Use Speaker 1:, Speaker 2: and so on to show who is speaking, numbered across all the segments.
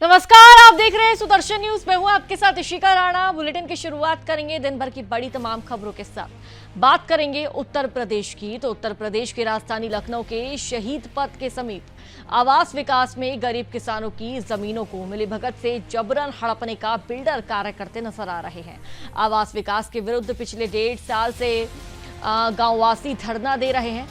Speaker 1: नमस्कार, आप देख रहे हैं सुदर्शन न्यूज। मैं हूं आपके साथ इशिका राणा। बुलेटिन की शुरुआत करेंगे दिन भर की बड़ी तमाम खबरों के साथ। बात करेंगे उत्तर प्रदेश की, तो उत्तर प्रदेश की राजधानी लखनऊ के शहीद पथ के समीप आवास विकास में गरीब किसानों की जमीनों को मिलीभगत से जबरन हड़पने का बिल्डर कार्य करते नजर आ रहे हैं। आवास विकास के विरुद्ध पिछले 1.5 साल से गांववासी धरना दे रहे हैं।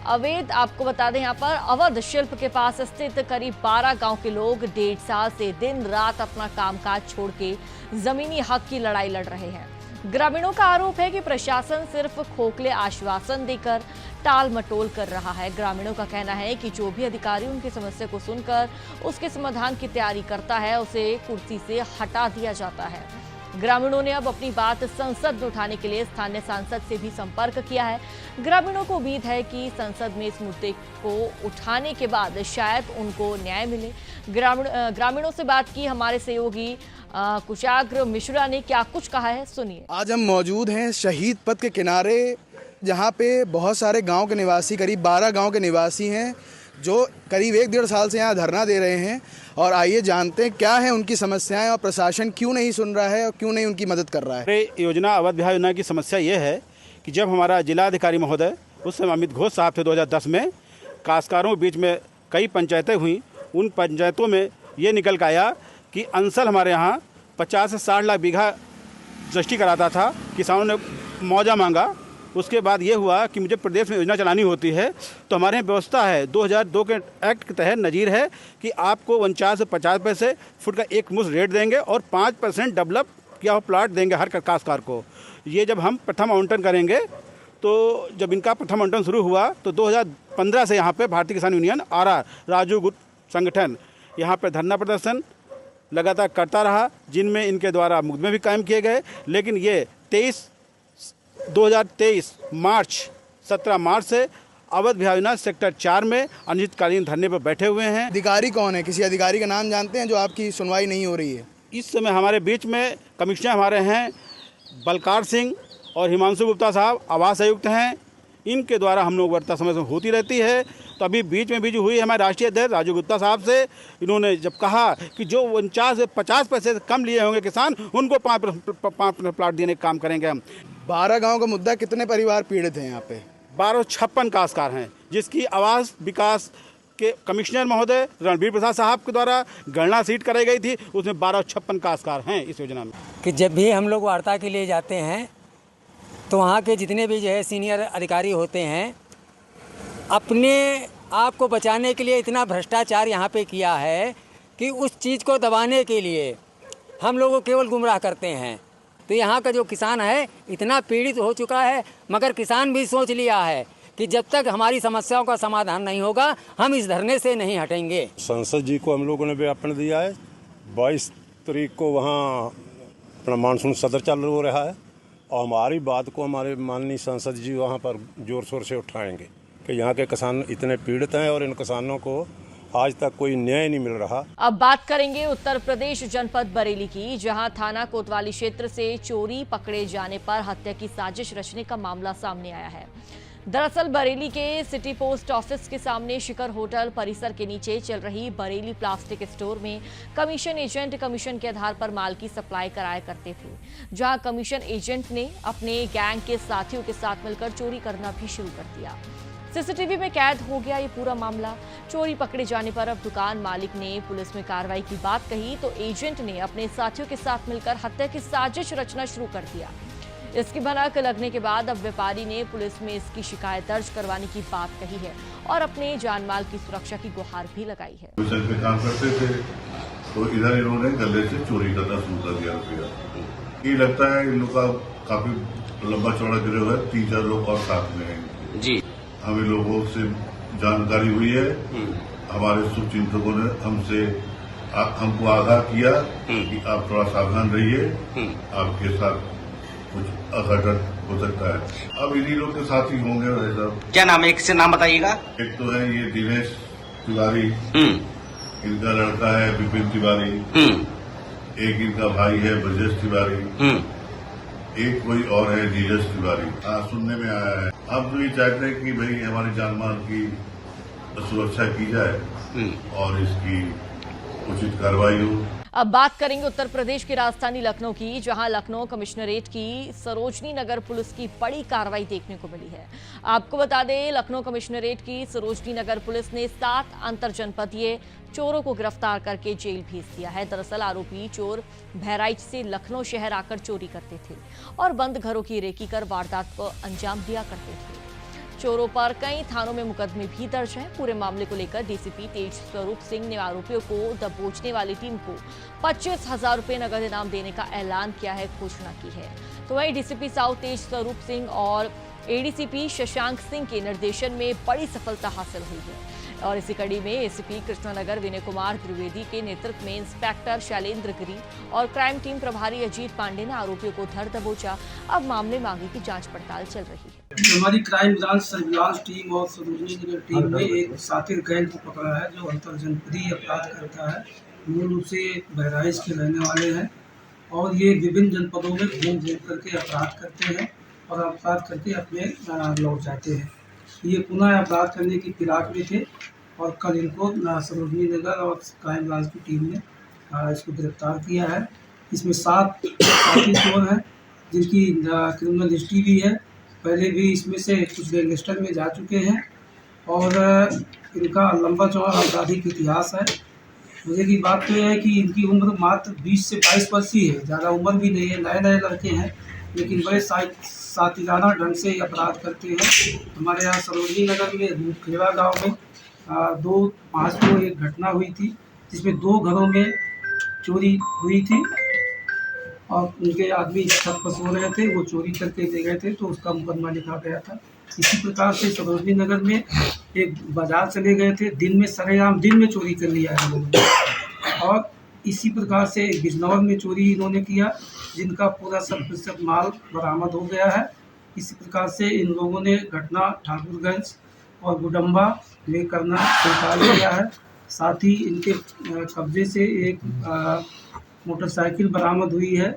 Speaker 1: अवैध, आपको बता दें, यहाँ पर अवध शिल्प के पास स्थित करीब 12 गांव के लोग 1.5 साल से दिन रात अपना कामकाज छोड़ के जमीनी हक की लड़ाई लड़ रहे हैं। ग्रामीणों का आरोप है कि प्रशासन सिर्फ खोखले आश्वासन देकर टाल मटोल कर रहा है। ग्रामीणों का कहना है कि जो भी अधिकारी उनकी समस्या को सुनकर उसके समाधान की तैयारी करता है, उसे कुर्सी से हटा दिया जाता है। ग्रामीणों ने अब अपनी बात संसद में उठाने के लिए स्थानीय सांसद से भी संपर्क किया है। ग्रामीणों को उम्मीद है कि संसद में इस मुद्दे को उठाने के बाद शायद उनको न्याय मिले। ग्रामीणों से बात की हमारे सहयोगी कुशाग्र मिश्रा ने, क्या कुछ कहा है सुनिए।
Speaker 2: आज हम मौजूद हैं शहीद पथ के किनारे, जहां पे बहुत सारे गांव के निवासी, करीब 12 गांव के निवासी हैं, जो करीब 1-1.5 साल से यहाँ धरना दे रहे हैं। और आइए जानते हैं क्या है उनकी समस्याएं और प्रशासन क्यों नहीं सुन रहा है और क्यों नहीं उनकी मदद कर रहा है।
Speaker 3: योजना अवध विहार योजना की समस्या ये है कि जब हमारा जिलाधिकारी महोदय, उस समय अमित घोष साहब थे, 2010 में काश्तकारों के बीच में कई पंचायतें हुई। उन पंचायतों में ये निकल कर आया कि अंसल हमारे यहाँ 50 से 60 लाख बीघा रजिस्ट्री कराता था। किसानों ने मुआवजा मांगा। उसके बाद ये हुआ कि मुझे प्रदेश में योजना चलानी होती है, तो हमारे यहाँ व्यवस्था है 2002 के एक्ट के तहत नज़ीर है कि आपको 49 से 50 पैसे फुट का एक मुश्त रेट देंगे और 5% डेवलप किया हुआ प्लाट देंगे हर काश्तकार को। ये जब हम प्रथम आवंटन करेंगे, तो जब इनका प्रथम आवंटन शुरू हुआ तो 2015 से यहाँ पे भारतीय किसान यूनियन RR राजू गुट संगठन यहाँ पर धरना प्रदर्शन लगातार करता रहा, जिनमें इनके द्वारा मुकदमे भी कायम किए गए। लेकिन ये 2023 मार्च 17 मार्च से अवध विहार योजना सेक्टर 4 में अनिश्चितकालीन धरने पर बैठे हुए हैं।
Speaker 2: अधिकारी कौन है? किसी अधिकारी का नाम जानते हैं जो आपकी सुनवाई नहीं हो रही है?
Speaker 3: इस समय हमारे बीच में कमिश्नर हमारे हैं बलकार सिंह और हिमांशु गुप्ता साहब, आवास आयुक्त हैं। इनके द्वारा हम लोग वार्ता समय से होती रहती है। तो अभी बीच में भी जो हुई है हमारे राष्ट्रीय अध्यक्ष राजू गुप्ता साहब से, इन्होंने जब कहा कि जो 49 से 50 पैसे से कम लिए होंगे किसान, उनको 5 प्लाट देने का काम करेंगे हम।
Speaker 2: 12 गांव का मुद्दा, कितने परिवार पीड़ित हैं यहाँ पे?
Speaker 3: 1256 काश्तकार हैं, जिसकी आवास विकास के कमिश्नर महोदय रणबीर प्रसाद साहब के द्वारा गणना सीट कराई गई थी। उसमें 1256 काश्तकार हैं इस योजना में।
Speaker 4: कि जब भी हम लोग वार्ता के लिए जाते हैं तो वहाँ के जितने भी जो है सीनियर अधिकारी होते हैं, अपने आप को बचाने के लिए इतना भ्रष्टाचार यहाँ पे किया है कि उस चीज़ को दबाने के लिए हम लोगों को केवल गुमराह करते हैं। तो यहाँ का जो किसान है इतना पीड़ित हो चुका है, मगर किसान भी सोच लिया है कि जब तक हमारी समस्याओं का समाधान नहीं होगा, हम इस धरने से नहीं हटेंगे।
Speaker 5: संसद जी को हम लोगों ने ज्ञापन दिया है। 22 तारीख को वहाँ अपना मानसून सत्र चालू हो रहा है और हमारी बात को हमारे माननीय संसद जी वहाँ पर जोर शोर से उठाएंगे कि यहाँ के किसान इतने पीड़ित हैं और इन किसानों को आज तक कोई न्याय नहीं मिल रहा।
Speaker 1: अब बात करेंगे उत्तर प्रदेश जनपद बरेली की, जहां थाना कोतवाली क्षेत्र से चोरी पकड़े जाने पर हत्या की साजिश रचने का मामला सामने आया है। दरअसल बरेली के सिटी पोस्ट ऑफिस के सामने शिखर होटल परिसर के नीचे चल रही बरेली प्लास्टिक स्टोर में कमीशन एजेंट कमीशन के आधार पर माल की सप्लाई कराया करते थे, जहां कमीशन एजेंट ने अपने गैंग के साथियों के साथ मिलकर चोरी करना भी शुरू कर दिया। सीसीटीवी में कैद हो गया ये पूरा मामला। चोरी पकड़े जाने पर अब दुकान मालिक ने पुलिस में कार्रवाई की बात कही तो एजेंट ने अपने साथियों के साथ मिलकर हत्या की साजिश रचना शुरू कर दिया। इसकी भनक लगने के बाद अब व्यापारी ने पुलिस में इसकी शिकायत दर्ज करवाने की बात कही है और अपने जानमाल की सुरक्षा की गुहार भी लगाई है।
Speaker 6: पे काम करते थे तो इधर इन्होंने गले से चोरी करना शुरू कर दिया रुपया। ये लगता है इन लोग का काफी लंबा चौड़ा गिरोह है, 3-4 लोग और साथ में हैं जी। हमें लोगों से जानकारी हुई है, हमारे शुभचिंतकों ने हमको आगाह किया कि आप थोड़ा सावधान रहिए, आपके साथ कुछ अघटन हो सकता है। अब इन्हीं लोग के साथ ही होंगे भाई साहब।
Speaker 7: क्या नाम है, एक से नाम बताइएगा।
Speaker 6: एक तो है ये दिनेश तिवारी, इनका लड़का है विपिन तिवारी, एक इनका भाई है ब्रजेश तिवारी, एक कोई और है नीरज तिवारी। सुनने में आया है। हम तो ये चाहते हैं कि भाई हमारी जानमाल की सुरक्षा की जाए और इसकी उचित कार्रवाई हो।
Speaker 1: अब बात करेंगे उत्तर प्रदेश की राजधानी लखनऊ की, जहां लखनऊ कमिश्नरेट की सरोजनी नगर पुलिस की बड़ी कार्रवाई देखने को मिली है। आपको बता दें, लखनऊ कमिश्नरेट की सरोजनी नगर पुलिस ने 7 अंतरजनपदीय चोरों को गिरफ्तार करके जेल भेज दिया है। दरअसल आरोपी चोर बहराइच से लखनऊ शहर आकर चोरी करते थे और बंद घरों की रेकी कर वारदात को अंजाम दिया करते थे। चोरों पर कई थानों में मुकदमे भी दर्ज हैं। पूरे मामले को लेकर डीसीपी तेज स्वरूप सिंह ने आरोपियों को दबोचने वाली टीम को 25,000 रुपए नगद इनाम देने का ऐलान किया है, घोषणा की है। तो वहीं डीसीपी साउथ तेज स्वरूप सिंह और एडीसीपी शशांक सिंह के निर्देशन में बड़ी सफलता हासिल हुई है। और इसी कड़ी में एसीपी कृष्णनगर विनय कुमार द्विवेदी के नेतृत्व में इंस्पेक्टर शैलेंद्र गिरी और क्राइम टीम प्रभारी अजीत पांडे ने आरोपियों को धर दबोचा। अब मामले में आगे की जांच पड़ताल चल रही है।
Speaker 7: हमारी क्राइम ब्रांच सर्विलांस टीम और सरोजनी नगर टीम ने एक सातिर गैंग को पकड़ा है जो अंतरजनपदीय अपराध करता है। मूल रूप से बहराइच के रहने वाले हैं और ये विभिन्न जनपदों में घूम घूम करके अपराध करते हैं और अपराध करके अपने लौट जाते हैं। ये पुनः अपराध करने की फिराक में थे और कल इनको सरोजनी नगर और क्राइम ब्रांच की टीम ने इसको गिरफ्तार किया है। इसमें 7 साथी चोर हैं जिनकी क्रिमिनल हिस्ट्री भी है, पहले भी इसमें से कुछ गैंगस्टर में जा चुके हैं और इनका लंबा चौड़ा आपराधिक इतिहास है। मुझे की बात तो यह है कि इनकी उम्र मात्र 20 से 22 वर्ष ही है, ज़्यादा उम्र भी नहीं है, नए नए लड़के हैं लेकिन बड़े सातिलाना ढंग से अपराध करते हैं। हमारे यहाँ सरोजनी नगर में रूपखेड़ा गाँव में 2/5 को एक घटना हुई थी जिसमें 2 घरों में चोरी हुई थी और उनके आदमी छत पर सो रहे थे, वो चोरी करके ले गए थे तो उसका मुकदमा लिखा गया था। इसी प्रकार से सरोजनी नगर में एक बाजार चले गए थे, दिन में सरेआम दिन में चोरी कर लिया है इन्होंने। और इसी प्रकार से बिजनौर में चोरी इन्होंने किया जिनका पूरा 100% माल बरामद हो गया है। इसी प्रकार से इन लोगों ने घटना ठाकुरगंज और गुडम्बा में करना स्वीकार किया है। साथ ही इनके कब्जे से एक मोटरसाइकिल बरामद हुई है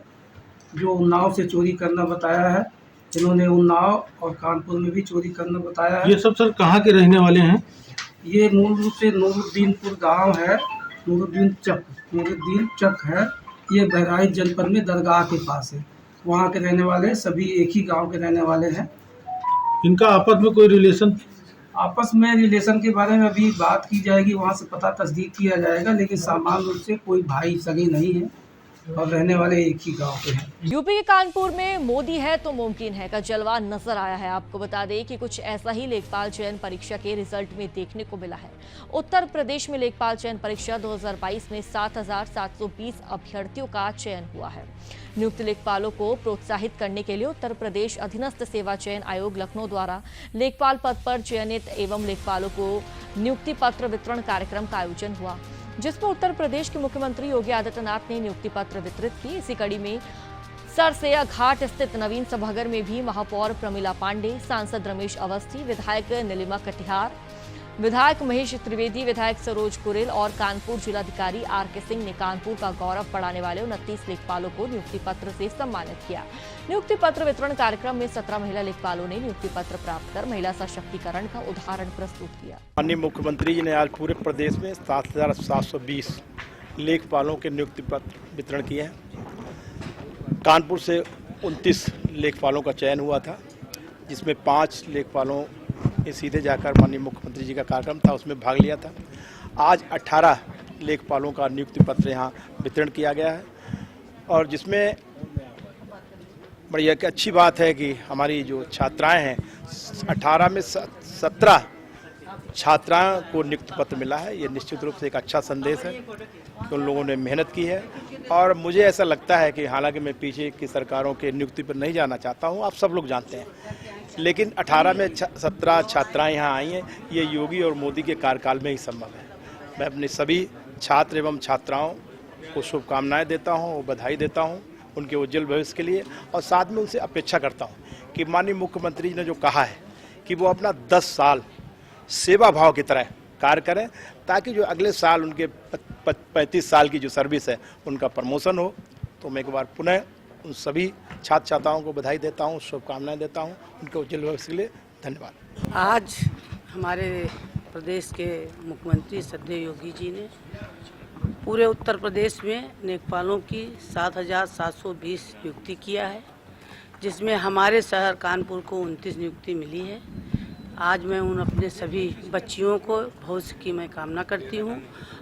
Speaker 7: जो उन्नाव से चोरी करना बताया है। इन्होंने उन्नाव और कानपुर में भी चोरी करना बताया है।
Speaker 8: ये सब सर कहाँ के रहने वाले हैं?
Speaker 7: ये मूल रूप से नूरुद्दीनपुर गांव है, नूरुद्दीन चक है। ये बहराइच जनपद में दरगाह के पास है, वहाँ के रहने वाले सभी एक ही गांव के रहने वाले हैं।
Speaker 8: इनका आपस में कोई रिलेशन?
Speaker 7: आपस में रिलेशन के बारे में अभी बात की जाएगी, वहाँ से पता तस्दीक किया जाएगा, लेकिन सामान्य रूप से कोई भाई सगे नहीं है और रहने वाले एक ही गांव के हैं।
Speaker 1: यूपी के कानपुर में मोदी है तो मुमकिन है का जलवा नजर आया है। आपको बता दें कि कुछ ऐसा ही लेखपाल चयन परीक्षा के रिजल्ट में देखने को मिला है। उत्तर प्रदेश में लेखपाल चयन परीक्षा 2022 में 7,720 अभ्यर्थियों का चयन हुआ है। नियुक्त लेखपालों को प्रोत्साहित करने के लिए उत्तर प्रदेश अधीनस्थ सेवा चयन आयोग लखनऊ द्वारा लेखपाल पद पर चयनित एवं लेखपालों को नियुक्ति पत्र वितरण कार्यक्रम का आयोजन हुआ, जिसमें उत्तर प्रदेश के मुख्यमंत्री योगी आदित्यनाथ ने नियुक्ति पत्र वितरित किए। इसी कड़ी में सरसैया घाट स्थित नवीन सभागार में भी महापौर प्रमिला पांडे, सांसद रमेश अवस्थी, विधायक नीलिमा कटिहार, विधायक महेश त्रिवेदी, विधायक सरोज कुरेल और कानपुर जिलाधिकारी आर.के. सिंह ने कानपुर का गौरव बढ़ाने वाले 29 लेखपालों को नियुक्ति पत्र से सम्मानित किया। नियुक्ति पत्र वितरण कार्यक्रम में 17 महिला लेखपालों ने नियुक्ति पत्र प्राप्त कर महिला सशक्तिकरण का उदाहरण प्रस्तुत किया।
Speaker 3: माननीय मुख्यमंत्री जी ने आज पूरे प्रदेश में 7,720 लेखपालों के नियुक्ति पत्र वितरण किए हैं। कानपुर से 29 लेखपालों का चयन हुआ था, जिसमें 5 लेखपालों ने सीधे जाकर माननीय मुख्यमंत्री जी का कार्यक्रम था उसमें भाग लिया था। आज 18 लेखपालों का नियुक्ति पत्र यहाँ वितरण किया गया है और जिसमें बड़ी एक अच्छी बात है कि हमारी जो छात्राएं हैं 18 में 17 छात्राओं को नियुक्ति पत्र मिला है। ये निश्चित रूप से एक अच्छा संदेश है कि उन लोगों ने मेहनत की है और मुझे ऐसा लगता है कि हालांकि मैं पीछे की सरकारों के नियुक्ति पर नहीं जाना चाहता हूं, आप सब लोग जानते हैं, लेकिन 18 में 17 छात्राएं यहाँ आई हैं, ये योगी और मोदी के कार्यकाल में ही संभव है। मैं अपने सभी छात्र एवं छात्राओं को शुभकामनाएं देता हूँ और बधाई देता हूँ उनके उज्जवल भविष्य के लिए और साथ में उनसे अपेक्षा करता हूँ कि माननीय मुख्यमंत्री जी ने जो कहा है कि वो अपना 10 साल सेवा भाव की तरह कार्य करें ताकि जो अगले साल उनके 35 साल की जो सर्विस है उनका प्रमोशन हो। तो मैं एक बार पुनः उन सभी छात्र छात्राओं को बधाई देता हूँ, शुभकामनाएं देता हूँ, उनके उज्जवल भविष्य के लिए धन्यवाद।
Speaker 9: आज हमारे प्रदेश के मुख्यमंत्री श्रद्धेय योगी जी ने पूरे उत्तर प्रदेश में लेखपालों की 7,720 नियुक्ति किया है, जिसमें हमारे शहर कानपुर को 29 नियुक्ति मिली है। आज मैं उन अपने सभी बच्चियों को भविष्य की मैं कामना करती हूँ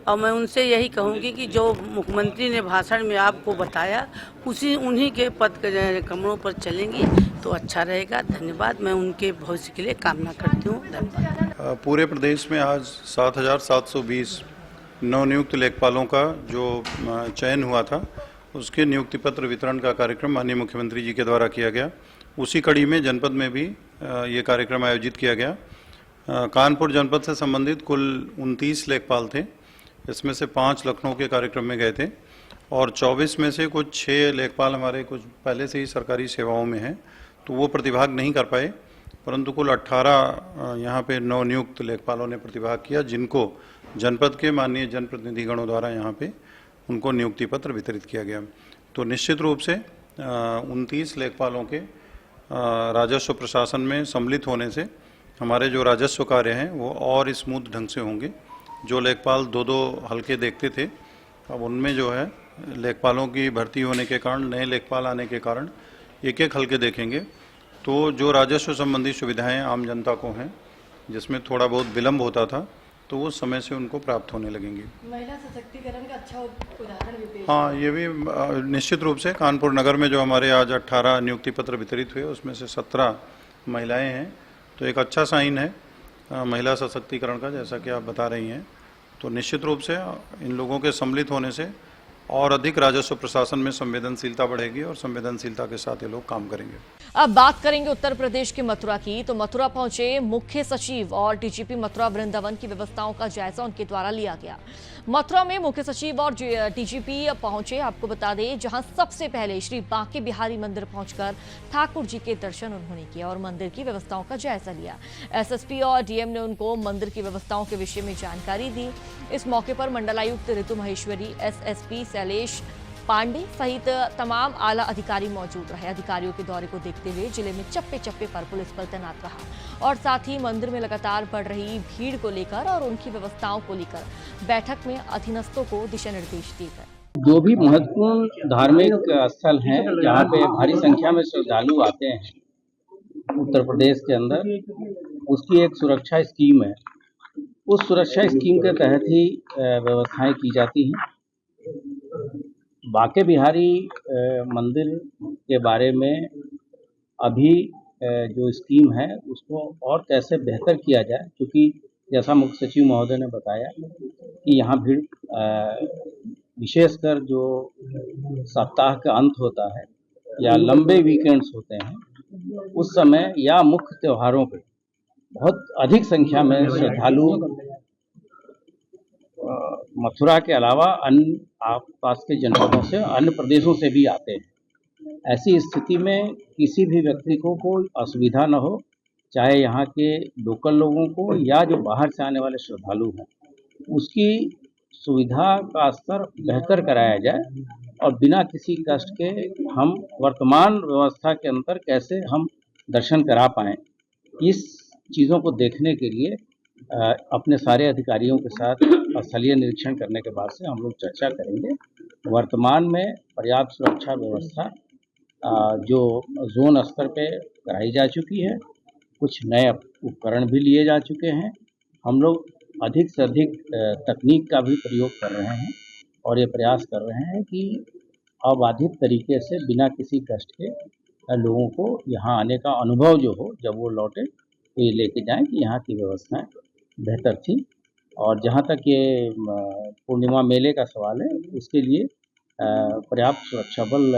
Speaker 9: और मैं उनसे यही कहूँगी कि जो मुख्यमंत्री ने भाषण में आपको बताया उन्हीं के पद के कमरों पर चलेंगी तो अच्छा रहेगा। धन्यवाद। मैं उनके भविष्य के लिए कामना करती हूँ। धन्यवाद।
Speaker 10: पूरे प्रदेश में आज 7,720 नवनियुक्त लेखपालों का जो चयन हुआ था उसके नियुक्ति पत्र वितरण का कार्यक्रम माननीय मुख्यमंत्री जी के द्वारा किया गया। उसी कड़ी में जनपद में भी ये कार्यक्रम आयोजित किया गया। कानपुर जनपद से संबंधित कुल 29 लेखपाल थे, इसमें से 5 लखनऊ के कार्यक्रम में गए थे और 24 में से कुछ 6 लेखपाल हमारे कुछ पहले से ही सरकारी सेवाओं में हैं, तो वो प्रतिभाग नहीं कर पाए, परंतु कुल 18 यहाँ पे नवनियुक्त लेखपालों ने प्रतिभाग किया, जिनको जनपद के माननीय जनप्रतिनिधिगणों द्वारा यहाँ पे उनको नियुक्ति पत्र वितरित किया गया। तो निश्चित रूप से 29 लेखपालों के राजस्व प्रशासन में सम्मिलित होने से हमारे जो राजस्व कार्य हैं वो और स्मूथ ढंग से होंगे। जो लेखपाल 2-2 हल्के देखते थे, अब उनमें जो है लेखपालों की भर्ती होने के कारण, नए लेखपाल आने के कारण एक हल्के देखेंगे, तो जो राजस्व संबंधी सुविधाएं आम जनता को हैं, जिसमें थोड़ा बहुत विलम्ब होता था, तो वो समय से उनको प्राप्त होने लगेंगी।
Speaker 1: महिला सशक्तिकरण का अच्छा उदाहरण भी पेश।
Speaker 10: हाँ, ये भी निश्चित रूप से कानपुर नगर में जो हमारे आज 18 नियुक्ति पत्र वितरित हुए उसमें से 17 महिलाएं हैं, तो एक अच्छा साइन है महिला सशक्तिकरण का, जैसा कि आप बता रही हैं। तो निश्चित रूप से इन लोगों के सम्मिलित होने से और अधिक राजस्व प्रशासन में संवेदनशीलता बढ़ेगी और संवेदनशीलता के साथ ये लोग काम करेंगे।
Speaker 1: अब बात करेंगे उत्तर प्रदेश के मथुरा की। तो मथुरा पहुंचे मुख्य सचिव और डीजीपी मथुरा वृंदावन की व्यवस्थाओं का जायजा उनके द्वारा लिया गया। मथुरा में मुख्य सचिव और डीजीपी पहुंचे, आपको बता दें, जहां सबसे पहले श्री बांके बिहारी मंदिर पहुंचकर ठाकुर जी के दर्शन उन्होंने किया और मंदिर की व्यवस्थाओं का जायजा लिया। एसएसपी और डीएम ने उनको मंदिर की व्यवस्थाओं के विषय में जानकारी दी। इस मौके पर मंडलायुक्त ऋतु महेश्वरी, एसएसपी शैलेश पांडे सहित तमाम आला अधिकारी मौजूद रहे। अधिकारियों के दौरे को देखते हुए जिले में चप्पे चप्पे पर पुलिस बल तैनात रहा और साथ ही मंदिर में लगातार बढ़ रही भीड़ को लेकर और उनकी व्यवस्थाओं को लेकर बैठक में अधीनस्थों को दिशा निर्देश दिए गए।
Speaker 11: जो भी महत्वपूर्ण धार्मिक स्थल हैं जहाँ पे भारी संख्या में श्रद्धालु आते हैं उत्तर प्रदेश के अंदर, उसकी एक सुरक्षा स्कीम है। उस सुरक्षा स्कीम के तहत ही व्यवस्थाएं की जाती हैं। बांके बिहारी मंदिर के बारे में अभी जो स्कीम है उसको और कैसे बेहतर किया जाए, क्योंकि जैसा मुख्य सचिव महोदय ने बताया कि यहाँ भीड़ विशेषकर जो सप्ताह का अंत होता है या लंबे वीकेंड्स होते हैं, उस समय या मुख्य त्योहारों पे बहुत अधिक संख्या में श्रद्धालु मथुरा के अलावा अन्य आसपास के जनपदों से, अन्य प्रदेशों से भी आते हैं। ऐसी स्थिति में किसी भी व्यक्ति को कोई असुविधा न हो, चाहे यहाँ के लोकल लोगों को या जो बाहर से आने वाले श्रद्धालु हैं, उसकी सुविधा का स्तर बेहतर कराया जाए और बिना किसी कष्ट के हम वर्तमान व्यवस्था के अंदर कैसे हम दर्शन करा पाएँ, इस चीज़ों को देखने के लिए अपने सारे अधिकारियों के साथ स्थलीय निरीक्षण करने के बाद से हम लोग चर्चा करेंगे। वर्तमान में पर्याप्त सुरक्षा व्यवस्था जो जोन स्तर पे कराई जा चुकी है, कुछ नए उपकरण भी लिए जा चुके हैं। हम लोग अधिक से अधिक तकनीक का भी प्रयोग कर रहे हैं और ये प्रयास कर रहे हैं कि अबाधित तरीके से बिना किसी कष्ट के लोगों को यहाँ आने का अनुभव जो हो, जब वो लौटे तो ये लेके जाएं कि यहाँ की व्यवस्थाएं बेहतर थी। और जहाँ तक ये पूर्णिमा मेले का सवाल है, उसके लिए पर्याप्त सुरक्षा बल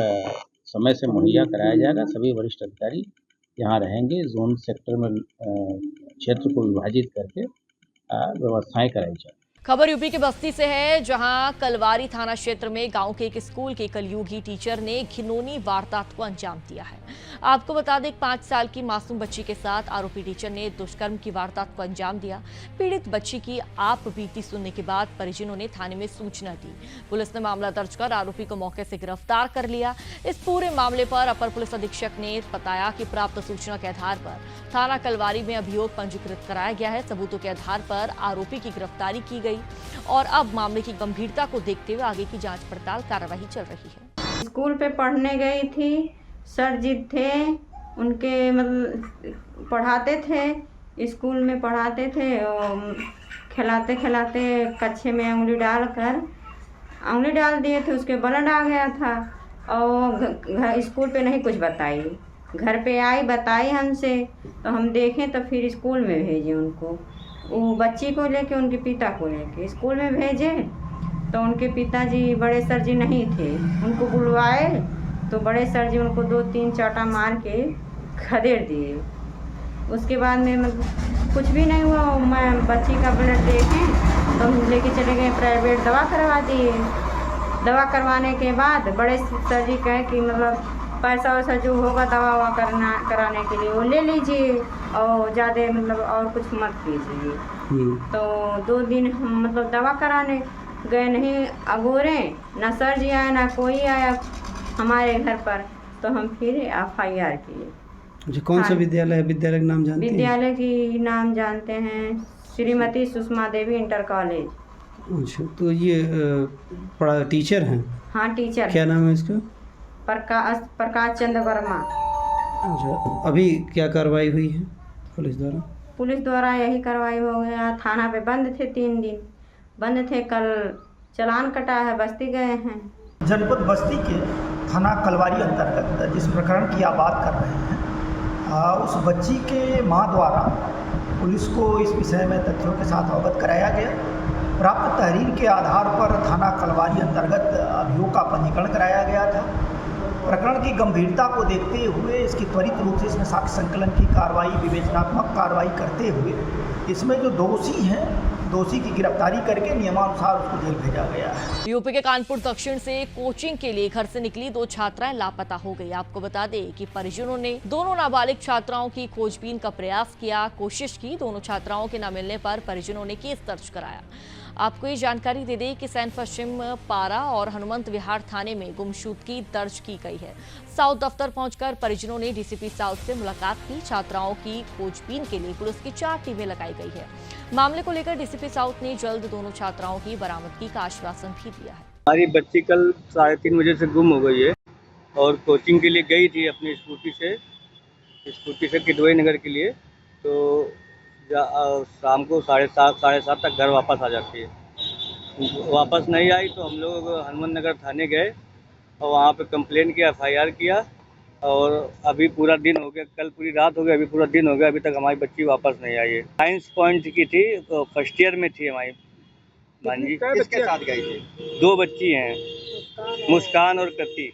Speaker 11: समय से मुहैया कराया जाएगा। सभी वरिष्ठ अधिकारी यहाँ रहेंगे। जोन सेक्टर में क्षेत्र को विभाजित करके व्यवस्थाएं कराई जाए।
Speaker 1: खबर यूपी के बस्ती से है, जहां कलवारी थाना क्षेत्र में गांव के एक स्कूल के कलयुगी टीचर ने घिनौनी वारदात को अंजाम दिया है। आपको बता दें, 5 साल की मासूम बच्ची के साथ आरोपी टीचर ने दुष्कर्म की वारदात को अंजाम दिया। पीड़ित बच्ची की आप बीती सुनने के बाद परिजनों ने थाने में सूचना दी। पुलिस ने मामला दर्ज कर आरोपी को मौके से गिरफ्तार कर लिया। इस पूरे मामले पर अपर पुलिस अधीक्षक ने बताया कि प्राप्त सूचना के आधार पर थाना कलवारी में अभियोग पंजीकृत कराया गया है। सबूतों के आधार पर आरोपी की गिरफ्तारी की गई गई और अब मामले की गंभीरता को देखते हुए आगे की जांच पड़ताल कार्रवाई चल रही है।
Speaker 12: स्कूल पे पढ़ने गई थी, सर जी थे उनके, मतलब पढ़ाते थे, स्कूल में पढ़ाते थे, खिलाते खिलाते कच्छे में उंगली डाल दिए थे, उसके ब्लड आ गया था और स्कूल पे नहीं कुछ बताई। घर पे आई बताई हमसे, तो हम देखें तो फिर स्कूल में भेजे उनको, वो बच्ची को लेके उनके पिता को लेके स्कूल में भेजे। तो उनके पिताजी बड़े सर जी नहीं थे, उनको बुलवाए तो बड़े सर जी उनको 2-3 चाटा मार के खदेड़ दिए। उसके बाद में मतलब कुछ भी नहीं हुआ। मैं बच्ची का ब्लड देखें तो हम लेके चले गए प्राइवेट, दवा करवा दिए। दवा करवाने के बाद बड़े सर जी कहे कि मतलब पैसा वैसा जो होगा दवा ववा कराने के लिए वो ले लीजिए और ज़्यादा मतलब और कुछ मत कीजिए। तो 2 दिन हम मतलब दवा कराने गए, नहीं अगोरे, ना सर जी आया ना कोई आया हमारे घर पर। तो हम फिर FIR किए।
Speaker 13: कौन सा विद्यालय है? विद्यालय का नाम जानते हैं?
Speaker 12: विद्यालय की नाम जानते हैं, श्रीमती सुषमा देवी इंटर कॉलेज।
Speaker 13: अच्छा, तो ये पढ़ा टीचर हैं?
Speaker 12: हाँ टीचर।
Speaker 13: क्या नाम है इसका?
Speaker 12: प्रकाश चंद्र वर्मा।
Speaker 13: अच्छा, अभी क्या कार्रवाई हुई है पुलिस द्वारा?
Speaker 12: पुलिस द्वारा यही कार्रवाई हो गया। थाना पे बंद थे, 3 दिन बंद थे, कल चालान कटा है, बस्ती गए हैं।
Speaker 14: जनपद बस्ती के थाना कलवारी अंतर्गत जिस प्रकरण की आप बात कर रहे हैं, उस बच्ची के मां द्वारा पुलिस को इस विषय में तथ्यों के साथ अवगत कराया गया। प्राप्त तहरीर के आधार पर थाना कलवारी अंतर्गत अभियोग का पंजीकरण कराया गया था। प्रकरण की गंभीरता को देखते हुए इसकी त्वरित रूप से इसमें साक्ष्य संकलन की कार्रवाई, विवेचनात्मक कार्रवाई करते हुए इसमें जो दोषी हैं, दोषी की गिरफ्तारी करके नियमानुसार उसको जेल भेजा गया है।
Speaker 1: यूपी के कानपुर दक्षिण से कोचिंग के लिए घर से निकली 2 छात्राएं लापता हो गई। आपको बता दें कि परिजनों ने दोनों नाबालिग छात्राओं की खोजबीन का प्रयास किया, कोशिश की। दोनों छात्राओं के न मिलने पर परिजनों ने केस दर्ज कराया। आपको ये जानकारी दे दें कि सैन पश्चिम पारा और हनुमंत विहार थाने में गुमशुदगी दर्ज की गई है। साउथ दफ्तर पहुंचकर परिजनों ने डीसीपी साउथ से मुलाकात की। छात्राओं की खोजबीन के लिए पुलिस की 4 टीमें लगाई गई है। मामले को लेकर डीसीपी साउथ ने जल्द दोनों छात्राओं की बरामदगी का आश्वासन भी दिया है।
Speaker 15: हमारी बच्ची कल 3:30 बजे से गुम हो गई है और कोचिंग के लिए गई थी अपनी स्कूटी से किदवई नगर के लिए। तो शाम को 7:30 साढ़े 7 तक घर वापस आ जाती है। वापस नहीं आई तो हम लोग हनुमान नगर थाने गए और वहाँ पे कंप्लेन किया, FIR किया। और अभी पूरा दिन हो गया, कल पूरी रात हो गई, अभी पूरा दिन हो गया, अभी तक हमारी बच्ची वापस नहीं आई है। साइंस पॉइंट की थी, तो फर्स्ट ईयर में थी हमारी भांजी।
Speaker 16: किसके साथ गई थी?
Speaker 15: 2 बच्ची हैं, मुस्कान और कृति।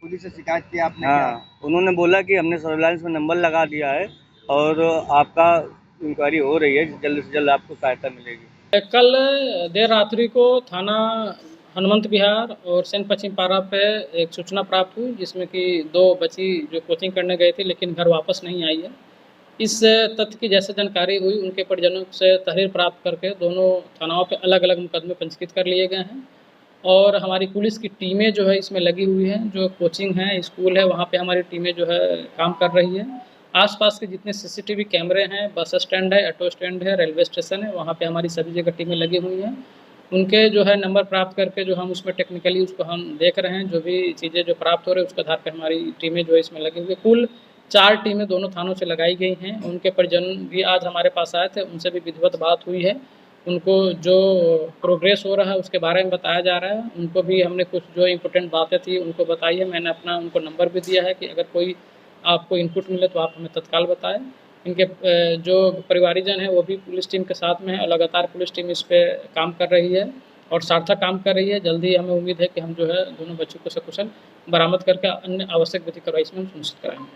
Speaker 16: पुलिस से शिकायत की आपने?
Speaker 15: हाँ, उन्होंने बोला कि हमने सर्विलांस में नंबर लगा दिया है और आपका इंक्वायरी हो रही है, जल्द से जल्द आपको सहायता मिलेगी।
Speaker 17: कल देर रात्रि को थाना हनुमंत विहार और सैन पश्चिम पारा पे एक सूचना प्राप्त हुई, जिसमें कि 2 बच्ची जो कोचिंग करने गए थे लेकिन घर वापस नहीं आई है। इस तथ्य की जैसे जानकारी हुई, उनके परिजनों से तहरीर प्राप्त करके दोनों थानाओं पे अलग अलग मुकदमे पंजीकृत कर लिए गए हैं। और हमारी पुलिस की टीमें जो है इसमें लगी हुई हैं। जो कोचिंग है, स्कूल है, वहाँ पे हमारी टीमें जो है काम कर रही है। आसपास के जितने CCTV कैमरे हैं, बस स्टैंड है, ऑटो स्टैंड है, रेलवे स्टेशन है, वहाँ पे हमारी सभी जगह टीमें लगी हुई हैं। उनके जो है नंबर प्राप्त करके जो हम उसमें टेक्निकली उसको हम देख रहे हैं। जो भी चीज़ें जो प्राप्त हो रही है उसके आधार पर हमारी टीमें जो है इसमें लगी हुई है। कुल 4 टीमें दोनों थानों से लगाई गई हैं। उनके परिजन भी आज हमारे पास आए थे, उनसे भी विधिवत बात हुई है। उनको जो प्रोग्रेस हो रहा है उसके बारे में बताया जा रहा है। उनको भी हमने कुछ जो इम्पोर्टेंट बातें थी उनको बताई है। मैंने अपना उनको नंबर भी दिया है कि अगर कोई आपको इनपुट मिले तो आप हमें तत्काल बताएं। इनके जो परिवारीजन हैं वो भी पुलिस टीम के साथ में है और लगातार पुलिस टीम इस पर काम कर रही है और सार्थक काम कर रही है। जल्दी हमें उम्मीद है कि हम जो है दोनों बच्चों को सकुशल बरामद करके अन्य आवश्यक विधि कार्रवाई इसमें हम सुनिश्चित कराएंगे।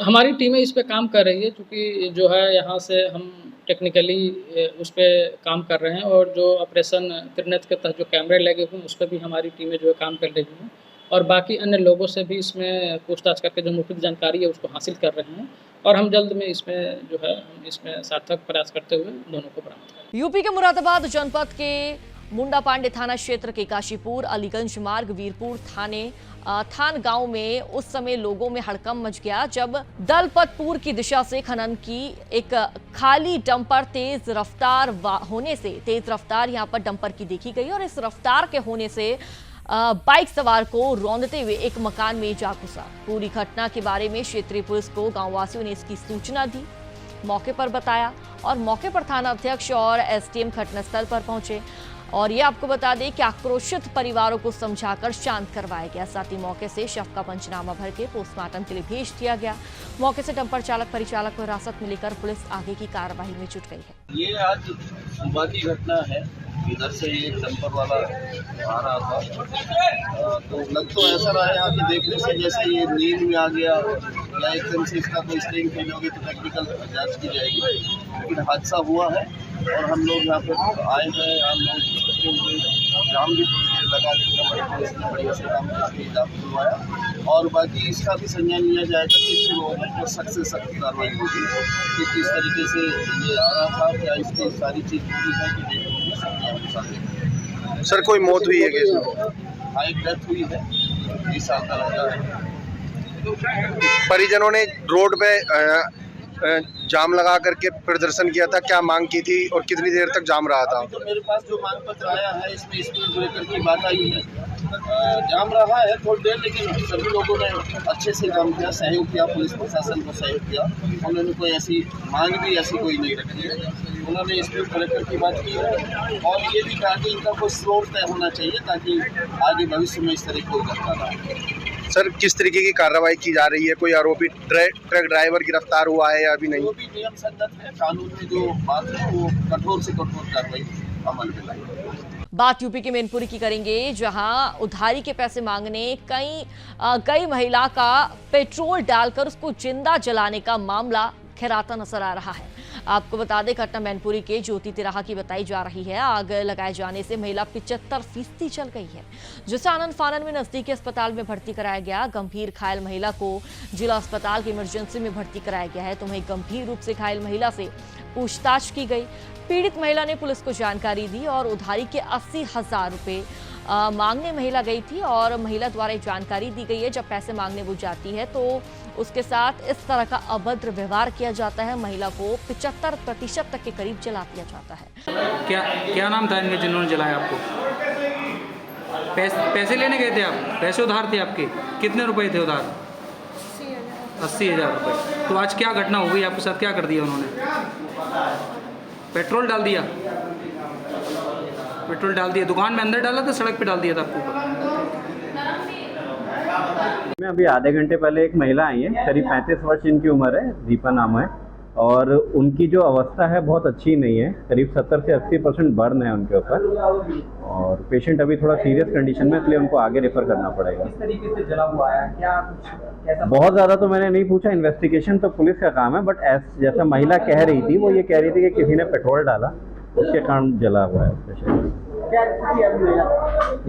Speaker 17: हमारी टीमें इस पे काम कर रही है, क्योंकि जो है यहाँ से हम टेक्निकली उस पर काम कर रहे हैं और जो ऑपरेशन त्रिनेत्र के तहत जो कैमरे लगे हुए हैं उस पर भी हमारी टीमें जो है काम कर रही हैं और बाकी अन्य लोगों से भी इसमें पूछताछ करके जो मुफ्त जानकारी है उसको हासिल कर रहे हैं और हम जल्द में इसमें जो है हम इसमें सार्थक प्रयास करते हुए दोनों को बरामद करेंगे।
Speaker 1: यूपी के मुरादाबाद जनपद के मुंडा पांडे थाना क्षेत्र के काशीपुर अलीगंज मार्ग वीरपुर थान गांव में उस समय लोगों में हड़कंप मच गया जब दलपतपुर की दिशा से खनन की एक खाली डंपर तेज रफ्तार यहां पर डंपर की देखी गई और इस रफ्तार के होने से बाइक सवार को रौंदते हुए एक मकान में जा घुसा। पूरी घटना के बारे में क्षेत्रीय पुलिस को गांववासियों ने इसकी सूचना दी, मौके पर बताया और मौके पर थाना अध्यक्ष और एसडीएम घटनास्थल पर पहुंचे और ये आपको बता दें कि आक्रोशित परिवारों को समझाकर शांत करवाया गया। साथ ही मौके से शव का पंचनामा भर के पोस्टमार्टम के लिए भेज दिया गया। मौके से डंपर चालक परिचालक को हिरासत में लेकर पुलिस आगे की कार्रवाई में जुट गई है।
Speaker 18: ये आज सुबह की घटना है। इधर से एक डंपर वाला आ रहा था तो लग तो ऐसा रहा है यहाँ के देखने से जैसे ये नींद में आ गया या एकदम से इसका कोई स्टेरिंग फेल होगी तो टेक्निकल जांच की जाएगी, लेकिन हादसा हुआ है और हम लोग यहाँ पर आए हैं। हम लोग जाम भी थोड़ी देर लगा देना बढ़िया से काम करके जाम खुलवाया और बाकी इसका भी संज्ञान लिया जाएगा कि इसके लोगों पर सख्त से सख्त कार्रवाई होगी कि किस तरीके से ये आ रहा था, क्या इसकी सारी चीज़ पूरी है कि नहीं।
Speaker 16: सर कोई मौत हुई है क्या?
Speaker 18: हाँ, एक डेथ हुई है, 20 साल का लड़का है।
Speaker 16: परिजनों ने रोड पे जाम लगा करके प्रदर्शन किया था, क्या मांग की थी और कितनी देर तक जाम रहा था?
Speaker 18: तो मेरे पास जो मांग पत्र आया है इसमें स्पीड ब्रेकर की बात आई है। जाम रहा है थोड़ी देर, लेकिन सभी लोगों ने अच्छे से काम किया, सहयोग किया, पुलिस प्रशासन को सहयोग किया। उन्होंने कोई ऐसी मांग भी ऐसी कोई नहीं रखी है। उन्होंने स्पीड ब्रेकर की बात की है और ये भी कहा कि इनका कोई स्लोप तय होना चाहिए ताकि आगे भविष्य में इस तरह की कोई घटना ना हो।
Speaker 16: सर किस तरीके की कार्रवाई की जा रही है? कोई आरोपी ट्रक ड्राइवर गिरफ्तार हुआ है या अभी नहीं?
Speaker 18: जो भी नियम संगत है, कानून में जो बात है वो कठोर से कठोर कार्रवाई अमल में लाई।
Speaker 1: बात यूपी के मैनपुरी की करेंगे, जहां उधारी के पैसे मांगने कई महिला का पेट्रोल डालकर उसको जिंदा जलाने का मामला खिराता नजर आ रहा है। आपको बता दें घटना मैनपुरी के ज्योति तिराहा की बताई जा रही है। आग लगाए जाने से महिला 75% जल गई है, जिसे आनंद फानन में नजदीकी अस्पताल में भर्ती कराया गया। गंभीर घायल महिला को जिला अस्पताल की इमरजेंसी में भर्ती कराया गया है तो वहीं गंभीर रूप से घायल महिला से पूछताछ की गई। पीड़ित महिला ने पुलिस को जानकारी दी और उधारी के 80,000 रुपए मांगने महिला गई थी और महिला द्वारा जानकारी दी गई है जब पैसे मांगने वो जाती है तो उसके साथ इस तरह का अभद्र व्यवहार किया जाता है। महिला को 75% तक के करीब जला दिया जाता है।
Speaker 17: क्या नाम था इनके जिन्होंने जलाया आपको? पैसे लेने गए थे आप? पैसे उधार थे आपके? कितने रुपए थे उधार? 80,000 रुपये। तो आज क्या घटना हो गई आपके साथ? क्या कर दिया उन्होंने? पेट्रोल डाल दिया? पेट्रोल डाल दिया दुकान में अंदर डाला था, सड़क पे डाल दिया था आपको?
Speaker 15: मैं अभी आधे घंटे पहले एक महिला आई है, करीब 35 वर्ष इनकी उम्र है, दीपा नाम है और उनकी जो अवस्था है बहुत अच्छी नहीं है। करीब 70 से 80% बर्न है उनके ऊपर और पेशेंट अभी थोड़ा सीरियस कंडीशन में, इसलिए उनको आगे रेफर करना पड़ेगा।
Speaker 19: किस तरीके से जला हुआ है? क्या कुछ ऐसा?
Speaker 15: बहुत ज़्यादा तो मैंने नहीं पूछा, इन्वेस्टिगेशन तो पुलिस का काम है, बट जैसा महिला कह रही थी वो ये कह रही थी कि किसी ने पेट्रोल डाला, उसके कारण जला हुआ है पेशेंट।
Speaker 19: क्या स्थिति है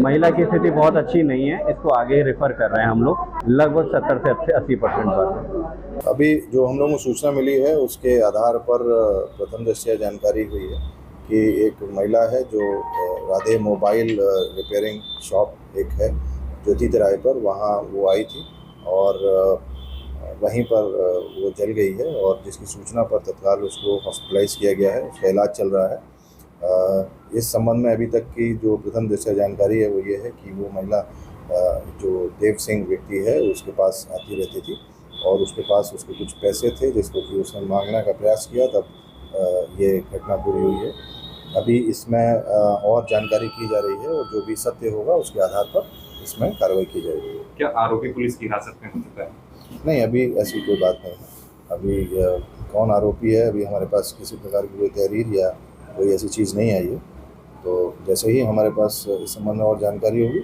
Speaker 15: महिला की स्थिति बहुत अच्छी नहीं है, इसको आगे रेफर कर रहे हैं हम लोग। लगभग 70 से 80% पर।
Speaker 20: अभी जो हम लोगों को सूचना मिली है उसके आधार पर प्रथम दृष्टया जानकारी हुई है कि एक महिला है जो राधे मोबाइल रिपेयरिंग शॉप एक है ज्योति तिराहे पर, वहाँ वो आई थी और वहीं पर वो जल गई है और जिसकी सूचना पर तत्काल उसको हॉस्पिटलाइज किया गया है, उसका इलाज चल रहा है। इस संबंध में अभी तक की जो प्रथम दृष्टया जानकारी है वो ये है कि वो महिला जो देव सिंह व्यक्ति है उसके पास आती रहती थी और उसके पास उसके कुछ पैसे थे जिसको कि उसने मांगने का प्रयास किया, तब ये घटना पूरी हुई है। अभी इसमें और जानकारी की जा रही है और जो भी सत्य होगा उसके आधार पर इसमें कार्रवाई की जाएगी।
Speaker 21: क्या आरोपी पुलिस की हिरासत में हो चुका है?
Speaker 20: नहीं, अभी ऐसी कोई बात नहीं है। अभी कौन आरोपी है अभी हमारे पास किसी प्रकार की कोई तहरीर या कोई ऐसी चीज़ नहीं आई है, तो जैसे ही हमारे पास इस संबंध में और जानकारी होगी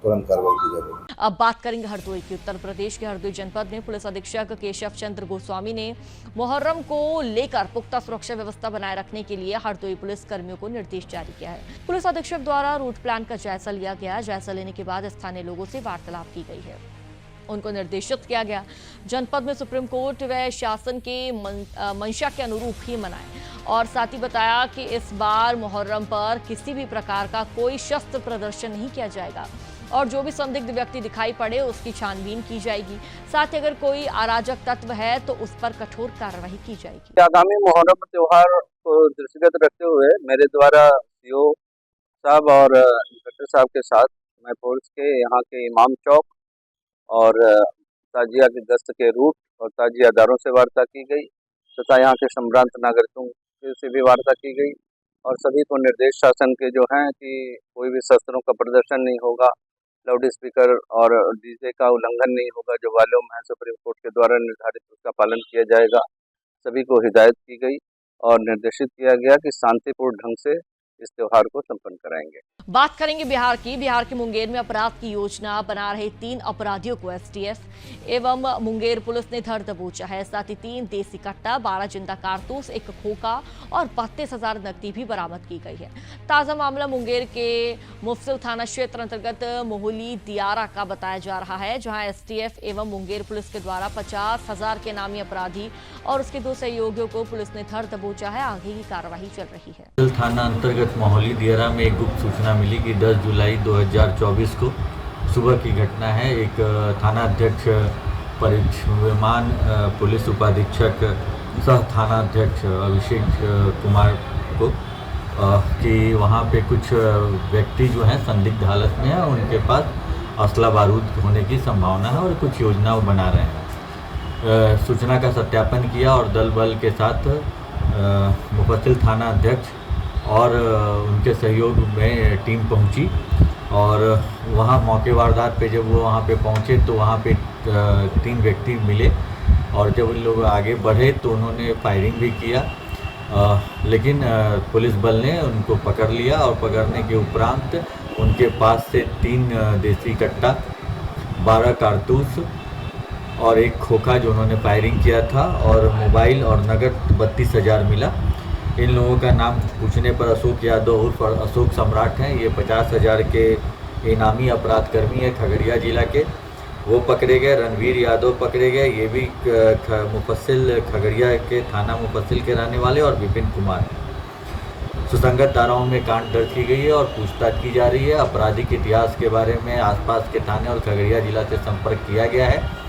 Speaker 20: तुरंत कार्रवाई की जाएगी।
Speaker 1: अब बात करेंगे हरदोई की। उत्तर प्रदेश के हरदोई जनपद में पुलिस अधीक्षक केशव चंद्र गोस्वामी ने मुहर्रम को लेकर पुख्ता सुरक्षा व्यवस्था बनाए रखने के लिए हरदोई पुलिस कर्मियों को निर्देश जारी किया है। पुलिस अधीक्षक द्वारा रूट प्लान का जायजा लिया गया। जायजा लेने के बाद स्थानीय लोगों से वार्तालाप की गई है, उनको निर्देशित किया गया जनपद में सुप्रीम कोर्ट व शासन के मंशा के अनुरूप ही मनाएं और साथ ही बताया कि इस बार मुहर्रम पर किसी भी प्रकार का कोई शस्त्र प्रदर्शन नहीं किया जाएगा और जो भी संदिग्ध व्यक्ति दिखाई पड़े उसकी छानबीन की जाएगी। साथ ही अगर कोई अराजक तत्व है तो उस पर कठोर कार्रवाई की जाएगी।
Speaker 2: आगामी मुहर्रम त्योहार को दृष्टिगत रखते हुए मेरे द्वारा सीओ साहब और इंस्पेक्टर साहब के साथ मैं पुलिस के यहाँ के इमाम चौक और ताजिया की गश्त के रूट और ताजियादारों से वार्ता की गई तथा यहाँ के सम्भ्रांत नागरिकों से भी वार्ता की गई और सभी को निर्देश शासन के जो हैं कि कोई भी शस्त्रों का प्रदर्शन नहीं होगा, लाउड स्पीकर और डीजे का उल्लंघन नहीं होगा, जो वॉल्यूम है सुप्रीम कोर्ट के द्वारा निर्धारित उसका पालन किया जाएगा। सभी को हिदायत की गई और निर्देशित किया गया कि शांतिपूर्ण ढंग से इस त्योहार को संपन्न कराएंगे।
Speaker 1: बात करेंगे बिहार की। बिहार के मुंगेर में अपराध की योजना बना रहे 3 अपराधियों को एसटीएफ एवं मुंगेर पुलिस ने धर दबोचा है। साथ ही 3 देसी कट्टा, 12 जिंदा कारतूस, 1 खोखा और 32,000 नकदी भी बरामद की गई है। ताजा मामला मुंगेर के मुफस्सिल थाना क्षेत्र अंतर्गत मोहली दियारा का बताया जा रहा है, जहां एसटीएफ एवं मुंगेर पुलिस के द्वारा 50,000 के नामी अपराधी और उसके 2 सहयोगियों को पुलिस ने धर दबोचा है। आगे की कार्रवाई चल रही है।
Speaker 22: थाना अंतर्गत मोहली दियारा में एक गुप्त सूचना मिली कि 10 जुलाई 2024 को सुबह की घटना है। एक थाना अध्यक्ष परिचयमान पुलिस उपाधीक्षक सह थाना अध्यक्ष अभिषेक कुमार को कि वहाँ पे कुछ व्यक्ति जो हैं संदिग्ध हालत में है, उनके पास असला बारूद होने की संभावना है और कुछ योजनाएं बना रहे हैं। सूचना का सत्यापन किया और दल बल के साथ मुफस्सिल थाना अध्यक्ष और उनके सहयोग में टीम पहुंची और वहां मौके वारदात पे जब वो वहां पे पहुंचे तो वहां पे 3 व्यक्ति मिले और जब उन लोग आगे बढ़े तो उन्होंने फायरिंग भी किया, लेकिन पुलिस बल ने उनको पकड़ लिया और पकड़ने के उपरांत उनके पास से 3 देसी कट्टा, 12 कारतूस और 1 खोखा जो उन्होंने फायरिंग किया था और मोबाइल और नगद 32,000 मिला। इन लोगों का नाम पूछने पर अशोक यादव उर्फ अशोक सम्राट हैं। ये 50,000 के इनामी अपराधकर्मी है खगड़िया जिला के, वो पकड़े गए। रणवीर यादव पकड़े गए, ये भी मुफस्सिल खगड़िया के थाना मुफस्सिल के रहने वाले, और विपिन कुमार। सुसंगत धाराओं में कांड दर्ज की गई है और पूछताछ की जा रही है। आपराधिक इतिहास के बारे में आसपास के थाने और खगड़िया जिला से संपर्क किया गया है।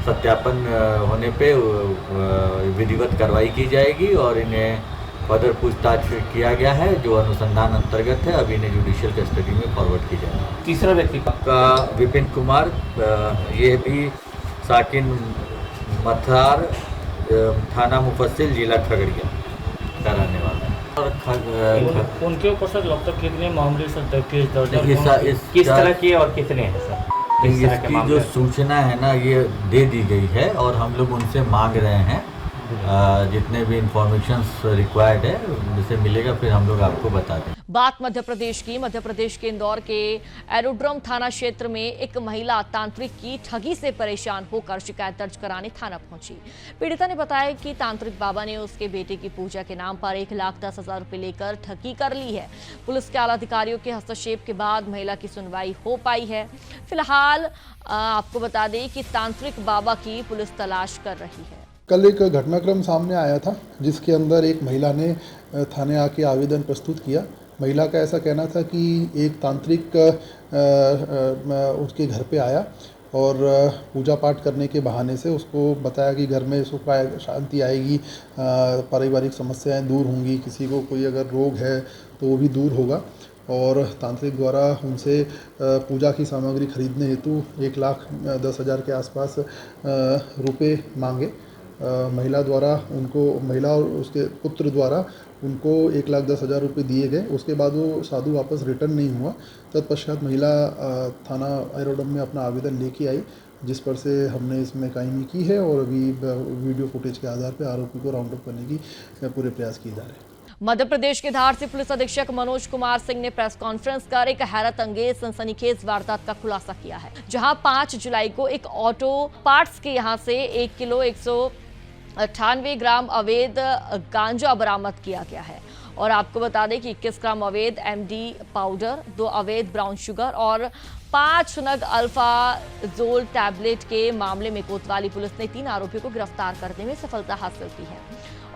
Speaker 22: सत्यापन होने पे विधिवत कार्रवाई की जाएगी और इन्हें फर्दर पूछताछ किया गया है, जो अनुसंधान अंतर्गत है। अभी इन्हें जुडिशियल कस्टडी में फॉरवर्ड की जाएगी।
Speaker 19: तीसरा व्यक्ति
Speaker 22: का विपिन कुमार, ये भी साकिन मथार थाना मुफस्सिल जिला खगड़िया का रहने वाला है। और
Speaker 19: उनके ऊपर सर अब तक कितने मामले सर केस दर्ज है, किस तरह की और कितने हैं सर?
Speaker 22: इसकी जो सूचना है ना ये दे दी गई है और हम लोग उनसे मांग रहे हैं जितने भी इंफॉर्मेशंस रिक्वायर्ड है, जिसे मिलेगा फिर हम लोग आपको बता दें।
Speaker 1: बात मध्य प्रदेश की। मध्य प्रदेश के इंदौर के एरोड्रम थाना क्षेत्र में एक महिला तांत्रिक की ठगी से परेशान होकर शिकायत दर्ज कराने थाना पहुंची। पीड़िता ने बताया कि तांत्रिक बाबा ने उसके बेटे की पूजा के नाम पर 1,10,000 रुपए लेकर ठगी कर ली है। पुलिस के आला अधिकारियों के हस्तक्षेप के बाद महिला की सुनवाई हो पाई है। फिलहाल आपको बता दें कि तांत्रिक बाबा की पुलिस तलाश कर रही है।
Speaker 23: कल एक घटनाक्रम सामने आया था जिसके अंदर एक महिला ने थाने आके आवेदन प्रस्तुत किया। महिला का ऐसा कहना था कि एक तांत्रिक उसके घर पे आया और पूजा पाठ करने के बहाने से उसको बताया कि घर में सुख शांति आएगी, पारिवारिक समस्याएं दूर होंगी, किसी को कोई अगर रोग है तो वो भी दूर होगा। और तांत्रिक द्वारा उनसे पूजा की सामग्री खरीदने हेतु 1,10,000 के आसपास रुपए मांगे। महिला और उसके पुत्र द्वारा उनको 1,10,000 रुपये दिए गए। उसके बाद वो साधु वापस रिटर्न नहीं हुआ। तत्पश्चात महिला थाना एरोड्रम में अपना आवेदन लेके आई, जिस पर से हमने इसमें कायमी की है और अभी वीडियो फुटेज के आधार पर आरोपी को राउंड अप करने की पूरे प्रयास किए जा रहे हैं।
Speaker 1: मध्य प्रदेश के धार से पुलिस अधीक्षक मनोज कुमार सिंह ने प्रेस कॉन्फ्रेंस कर एक हैरत अंगेज सनसनीखेज वारदात का खुलासा किया है, जहां 5 जुलाई को एक ऑटो पार्ट्स के यहां से 1 किलो 198 ग्राम अवैध गांजा बरामद किया गया है। और आपको बता दें कि 21 ग्राम अवैध MD पाउडर, 2 अवैध ब्राउन शुगर और 5 नग अल्फाजोल टैबलेट के मामले में कोतवाली पुलिस ने 3 आरोपियों को गिरफ्तार करने में सफलता हासिल की है।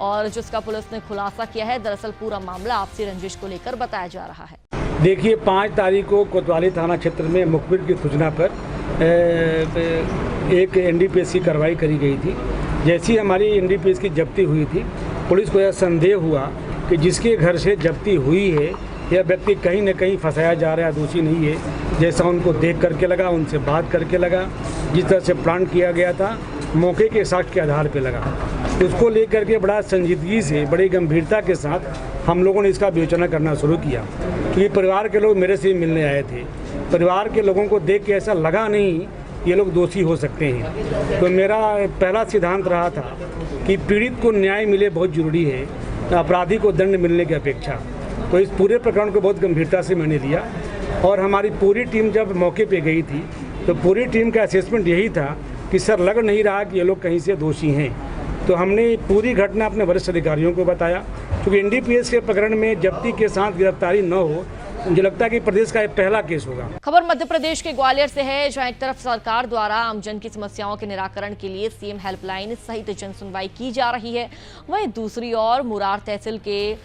Speaker 1: और जिसका पुलिस ने खुलासा किया है। दरअसल पूरा मामला आपसी रंजिश को लेकर बताया जा रहा है।
Speaker 4: देखिए, 5 तारीख को कोतवाली थाना क्षेत्र में मुखबिर की सूचना पर एक एनडीपीएस की कार्रवाई करी गई थी। जैसी हमारी एनडीपीएस की जब्ती हुई थी, पुलिस को यह संदेह हुआ कि जिसके घर से जब्ती हुई है यह व्यक्ति कहीं न कहीं फंसाया जा रहा है, दोषी नहीं है। जैसा उनको देख करके लगा, उनसे बात करके लगा, जिस तरह से प्लान किया गया था मौके के साक्ष्य के आधार पर लगा। उसको लेकर के बड़ा संजीदगी से, बड़ी गंभीरता के साथ हम लोगों ने इसका विवेचना करना शुरू किया। क्योंकि परिवार के लोग मेरे से मिलने आए थे, परिवार के लोगों को देख के ऐसा लगा नहीं ये लोग दोषी हो सकते हैं। तो मेरा पहला सिद्धांत रहा था कि पीड़ित को न्याय मिले बहुत ज़रूरी है, अपराधी को दंड मिलने की अपेक्षा। तो इस पूरे प्रकरण को बहुत गंभीरता से मैंने लिया और हमारी पूरी टीम जब मौके पे गई थी तो पूरी टीम का असेसमेंट यही था कि सर लग नहीं रहा कि ये लोग कहीं से दोषी हैं। तो हमने पूरी घटना अपने वरिष्ठ अधिकारियों को बताया। क्योंकि एनडीपीएस के प्रकरण में जब्ती के साथ गिरफ्तारी न हो, मुझे लगता है कि प्रदेश का ये पहला केस होगा।
Speaker 1: खबर मध्य प्रदेश के ग्वालियर से है, जहां एक तरफ सरकार द्वारा आमजन की समस्याओं के निराकरण के लिए सीएम हेल्पलाइन सहित जन सुनवाई की जा रही है, वहीं दूसरी ओर मुरार तहसील के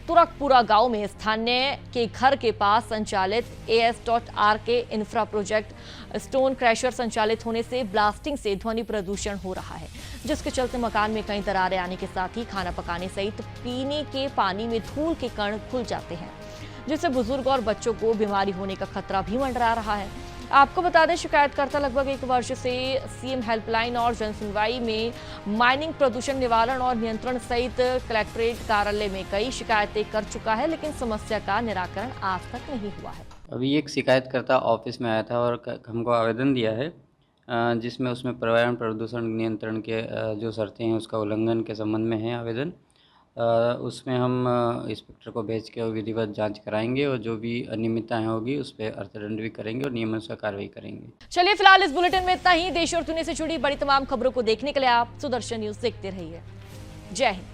Speaker 1: तुरकपुरा गांव में स्थानीय के घर के पास संचालित AS.RK infra project stone crasher संचालित होने से ब्लास्टिंग से ध्वनि प्रदूषण हो रहा है, जिसके चलते मकान में कई दरारें आने के साथ ही खाना पकाने सहित पीने के पानी में धूल के कण खुल जाते हैं, जिससे बुजुर्ग और बच्चों को बीमारी होने का खतरा भी मंडरा रहा है। आपको बता दें, शिकायतकर्ता लगभग 1 वर्ष से सीएम हेल्पलाइन और जनसुनवाई में माइनिंग, प्रदूषण निवारण और नियंत्रण सहित कलेक्ट्रेट कार्यालय में कई शिकायतें कर चुका है, लेकिन समस्या का निराकरण आज तक नहीं हुआ है।
Speaker 5: अभी एक शिकायतकर्ता ऑफिस में आया था और हमको आवेदन दिया है, जिसमें उसमें पर्यावरण प्रदूषण नियंत्रण के जो शर्तें हैं उसका उल्लंघन के संबंध में है आवेदन। उसमें हम इंस्पेक्टर को भेज के विधिवत जांच कराएंगे और जो भी अनियमितताएं होगी उस पर अर्थदंड भी करेंगे और नियमानुसार कार्रवाई करेंगे।
Speaker 1: चलिए, फिलहाल इस बुलेटिन में इतना ही। देश और दुनिया से जुड़ी बड़ी तमाम खबरों को देखने के लिए आप सुदर्शन न्यूज देखते रहिए। जय हिंद।